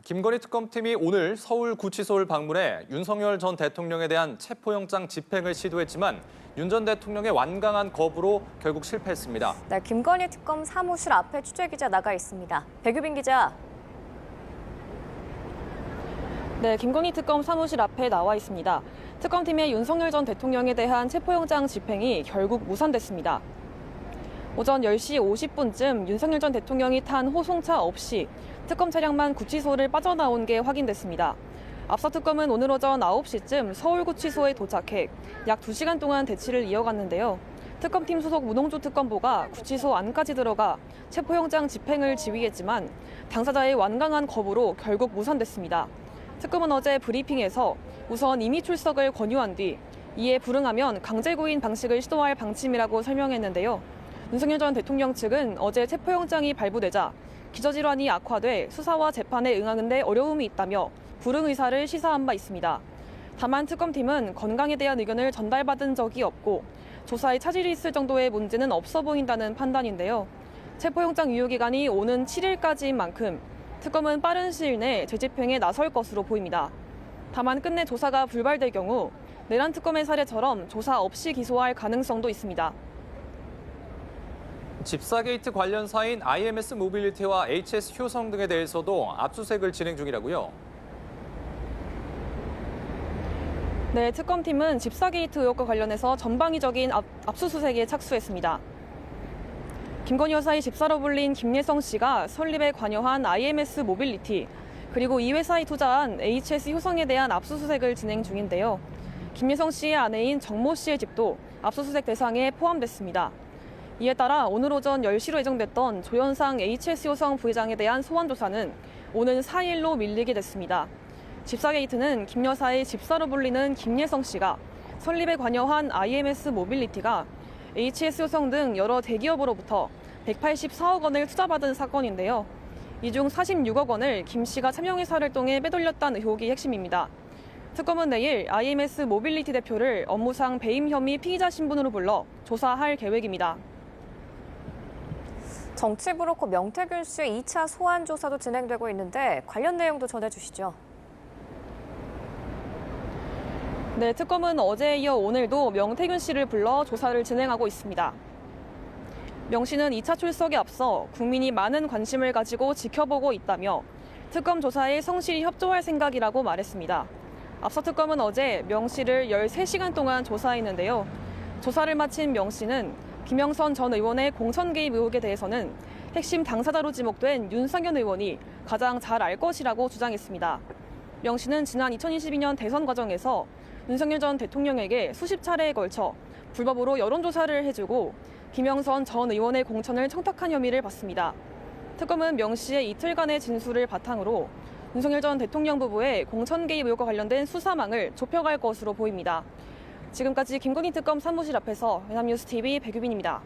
김건희 특검팀이 오늘 서울구치소를 방문해 윤석열 전 대통령에 대한 체포영장 집행을 시도했지만 윤 전 대통령의 완강한 거부로 결국 실패했습니다. 네, 김건희 특검 사무실 앞에 취재기자 나가 있습니다. 백유빈 기자. 네, 김건희 특검 사무실 앞에 나와 있습니다. 특검팀의 윤석열 전 대통령에 대한 체포영장 집행이 결국 무산됐습니다. 오전 10시 50분쯤 윤석열 전 대통령이 탄 호송차 없이 특검 차량만 구치소를 빠져나온 게 확인됐습니다. 앞서 특검은 오늘 오전 9시쯤 서울구치소에 도착해 약 2시간 동안 대치를 이어갔는데요. 특검팀 소속 문홍주 특검보가 구치소 안까지 들어가 체포영장 집행을 지휘했지만 당사자의 완강한 거부로 결국 무산됐습니다. 특검은 어제 브리핑에서 우선 임의 출석을 권유한 뒤 이에 불응하면 강제구인 방식을 시도할 방침이라고 설명했는데요. 윤석열 전 대통령 측은 어제 체포영장이 발부되자 기저질환이 악화돼 수사와 재판에 응하는 데 어려움이 있다며 불응 의사를 시사한 바 있습니다. 다만 특검팀은 건강에 대한 의견을 전달받은 적이 없고 조사에 차질이 있을 정도의 문제는 없어 보인다는 판단인데요. 체포영장 유효기간이 오는 7일까지인 만큼 특검은 빠른 시일 내에 재집행에 나설 것으로 보입니다. 다만 끝내 조사가 불발될 경우 내란 특검의 사례처럼 조사 없이 기소할 가능성도 있습니다. 집사 게이트 관련사인 IMS 모빌리티와 HS 효성 등에 대해서도 압수수색을 진행 중이라고요. 네, 특검팀은 집사 게이트 의혹과 관련해서 전방위적인 압수수색에 착수했습니다. 김건희 여사의 집사로 불린 김예성 씨가 설립에 관여한 IMS 모빌리티, 그리고 이 회사에 투자한 HS 효성에 대한 압수수색을 진행 중인데요. 김예성 씨의 아내인 정모 씨의 집도 압수수색 대상에 포함됐습니다. 이에 따라 오늘 오전 10시로 예정됐던 조현상 HS 효성 부회장에 대한 소환 조사는 오는 4일로 밀리게 됐습니다. 집사 게이트는 김 여사의 집사로 불리는 김예성 씨가 설립에 관여한 IMS 모빌리티가 HS 효성 등 여러 대기업으로부터 184억 원을 투자받은 사건인데요. 이 중 46억 원을 김 씨가 차명회사를 통해 빼돌렸다는 의혹이 핵심입니다. 특검은 내일 IMS 모빌리티 대표를 업무상 배임 혐의 피의자 신분으로 불러 조사할 계획입니다. 정치 브로커 명태균 씨의 2차 소환 조사도 진행되고 있는데 관련 내용도 전해주시죠. 네, 특검은 어제에 이어 오늘도 명태균 씨를 불러 조사를 진행하고 있습니다. 명 씨는 2차 출석에 앞서 국민이 많은 관심을 가지고 지켜보고 있다며 특검 조사에 성실히 협조할 생각이라고 말했습니다. 앞서 특검은 어제 명 씨를 13시간 동안 조사했는데요. 조사를 마친 명 씨는 김영선 전 의원의 공천 개입 의혹에 대해서는 핵심 당사자로 지목된 윤상현 의원이 가장 잘 알 것이라고 주장했습니다. 명 씨는 지난 2022년 대선 과정에서 윤석열 전 대통령에게 수십 차례에 걸쳐 불법으로 여론조사를 해주고 김영선 전 의원의 공천을 청탁한 혐의를 받습니다. 특검은 명 씨의 이틀간의 진술을 바탕으로 윤석열 전 대통령 부부의 공천 개입 의혹과 관련된 수사망을 좁혀갈 것으로 보입니다. 지금까지 김건희 특검 사무실 앞에서 연합뉴스TV 백유빈입니다.